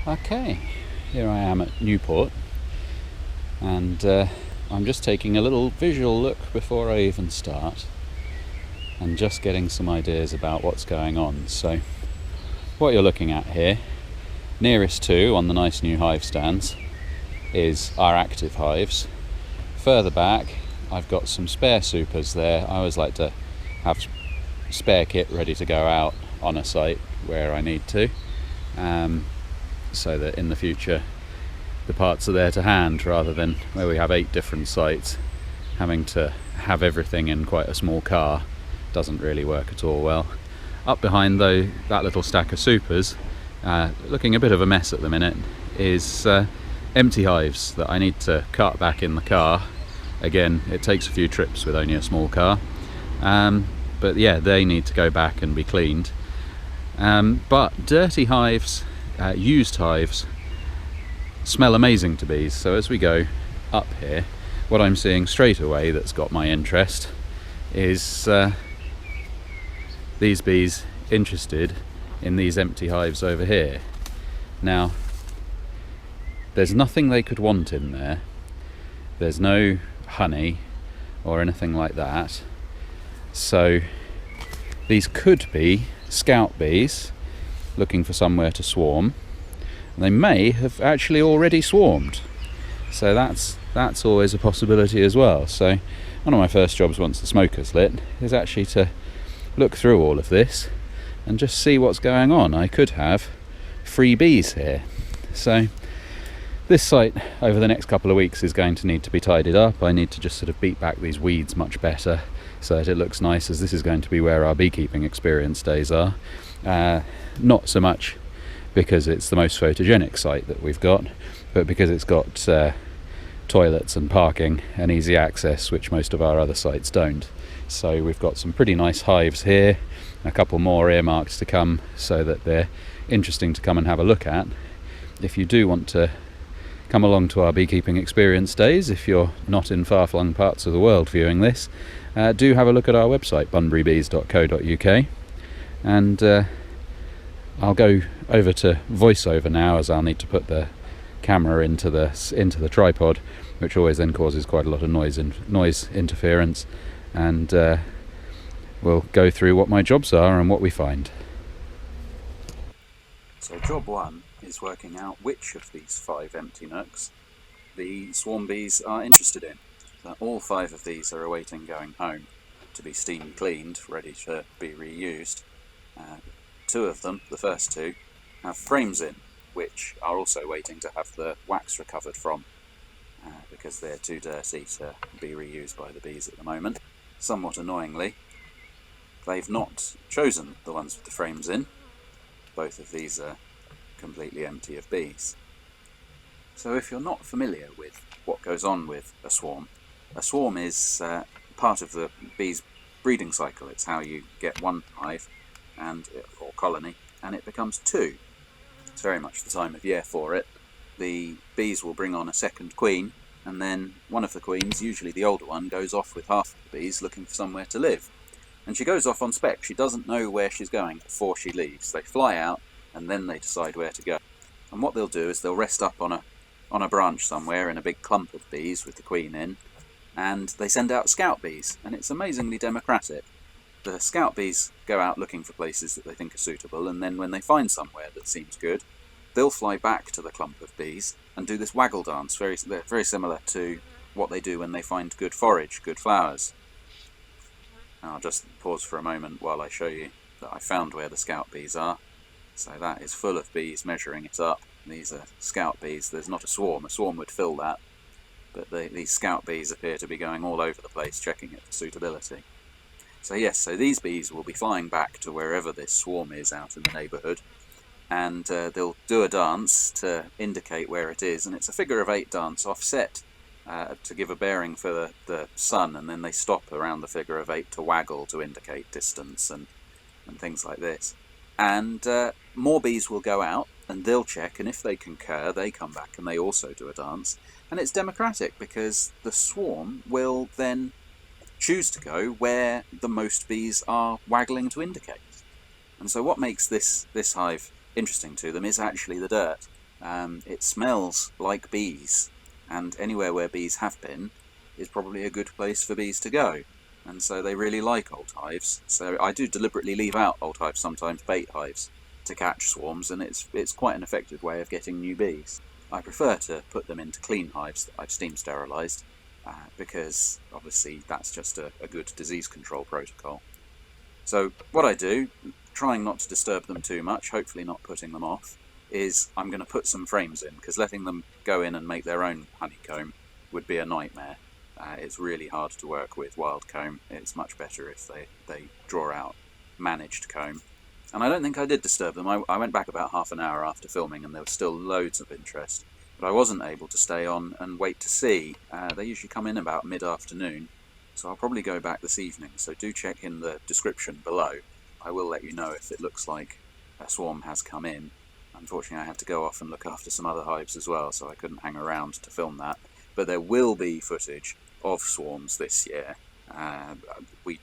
Okay, here I am at Newport, and I'm just taking a little visual look before I even start and just getting some ideas about what's going on. So what you're looking at here, nearest to on the nice new hive stands, is our active hives. Further back I've got some spare supers there. I always like to have spare kit ready to go out on a site where I need to, so that in the future the parts are there to hand, rather than where we have 8 different sites, having to have everything in quite a small car doesn't really work at all well. Up behind though, that little stack of supers, looking a bit of a mess at the minute, is empty hives that I need to cart back in the car. Again, it takes a few trips with only a small car, but yeah, they need to go back and be cleaned. But dirty hives, used hives, smell amazing to bees. So as we go up here, what I'm seeing straight away that's got my interest is these bees interested in these empty hives over here. Now, there's nothing they could want in there. There's no honey or anything like that. So these could be scout bees looking for somewhere to swarm. They may have actually already swarmed, so that's always a possibility as well. So one of my first jobs once the smoker's lit is actually to look through all of this and just see what's going on. I could have free bees here. So this site over the next couple of weeks is going to need to be tidied up. I need to just sort of beat back these weeds much better so that it looks nice, as this is going to be where our beekeeping experience days are. Not so much because it's the most photogenic site that we've got, but because it's got toilets and parking and easy access, which most of our other sites don't. So we've got some pretty nice hives here, a couple more earmarked to come, so that they're interesting to come and have a look at. If you do want to come along to our beekeeping experience days, if you're not in far-flung parts of the world viewing this, do have a look at our website, bunburybees.co.uk, and I'll go over to voiceover now, as I'll need to put the camera into the tripod, which always then causes quite a lot of noise interference, and we'll go through what my jobs are and what we find. So job 1 is working out which of these 5 empty nooks the swarm bees are interested in. So all 5 of these are awaiting going home to be steam cleaned, ready to be reused. 2 of them, the first 2, have frames in, which are also waiting to have the wax recovered from, because they're too dirty to be reused by the bees at the moment. Somewhat annoyingly, they've not chosen the ones with the frames in. Both of these are completely empty of bees. So if you're not familiar with what goes on with a swarm is part of the bee's breeding cycle. It's how you get one hive or colony, and it becomes 2. It's very much the time of year for it. The bees will bring on a second queen, and then one of the queens, usually the older one, goes off with half of the bees looking for somewhere to live. And she goes off on spec. She doesn't know where she's going before she leaves. They fly out, and then they decide where to go. And what they'll do is they'll rest up on a branch somewhere in a big clump of bees with the queen in, and they send out scout bees, and it's amazingly democratic. The scout bees go out looking for places that they think are suitable, and then when they find somewhere that seems good, they'll fly back to the clump of bees and do this waggle dance, very similar to what they do when they find good forage, good flowers. Now I'll just pause for a moment while I show you that I found where the scout bees are. So that is full of bees measuring it up. These are scout bees. There's not a swarm would fill that, but these scout bees appear to be going all over the place checking it for suitability. So yes, so these bees will be flying back to wherever this swarm is out in the neighbourhood, and they'll do a dance to indicate where it is, and it's a figure of 8 dance offset to give a bearing for the sun, and then they stop around the figure of 8 to waggle to indicate distance and things like this. And more bees will go out, and they'll check, and if they concur, they come back and they also do a dance. And it's democratic, because the swarm will then choose to go where the most bees are waggling to indicate. And so what makes this hive interesting to them is actually the dirt. It smells like bees, and anywhere where bees have been is probably a good place for bees to go. And so they really like old hives. So I do deliberately leave out old hives, sometimes bait hives, to catch swarms, and it's quite an effective way of getting new bees. I prefer to put them into clean hives that I've steam sterilised, because obviously that's just a good disease control protocol. So what I do, trying not to disturb them too much, hopefully not putting them off, is I'm going to put some frames in, because letting them go in and make their own honeycomb would be a nightmare. It's really hard to work with wild comb. It's much better if they draw out managed comb. And I don't think I did disturb them. I went back about half an hour after filming and there was still loads of interest. But I wasn't able to stay on and wait to see. They usually come in about mid-afternoon, so I'll probably go back this evening. So do check in the description below. I will let you know if it looks like a swarm has come in. Unfortunately, I had to go off and look after some other hives as well, so I couldn't hang around to film that. But there will be footage of swarms this year. We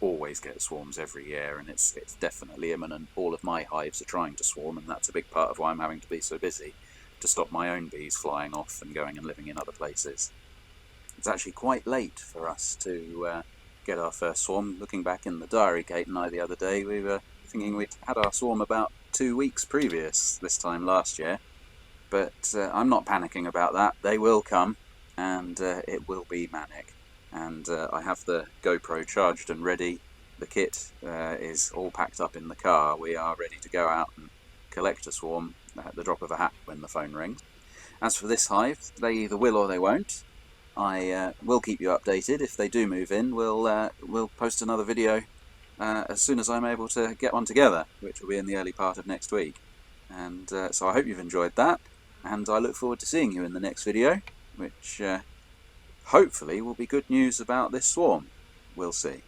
always get swarms every year, and it's definitely imminent. All of my hives are trying to swarm, and that's a big part of why I'm having to be so busy, to stop my own bees flying off and going and living in other places. It's actually quite late for us to get our first swarm. Looking back in the diary, Kate and I, the other day, we were thinking we'd had our swarm about 2 weeks previous this time last year. But I'm not panicking about that. They will come, and it will be manic. And I have the GoPro charged and ready. The kit is all packed up in the car. We are ready to go out and collect a swarm at the drop of a hat when the phone rings. As for this hive, they either will or they won't. I will keep you updated. If they do move in, we'll post another video as soon as I'm able to get one together, which will be in the early part of next week. And so I hope you've enjoyed that, and I look forward to seeing you in the next video, which hopefully will be good news about this swarm. We'll see.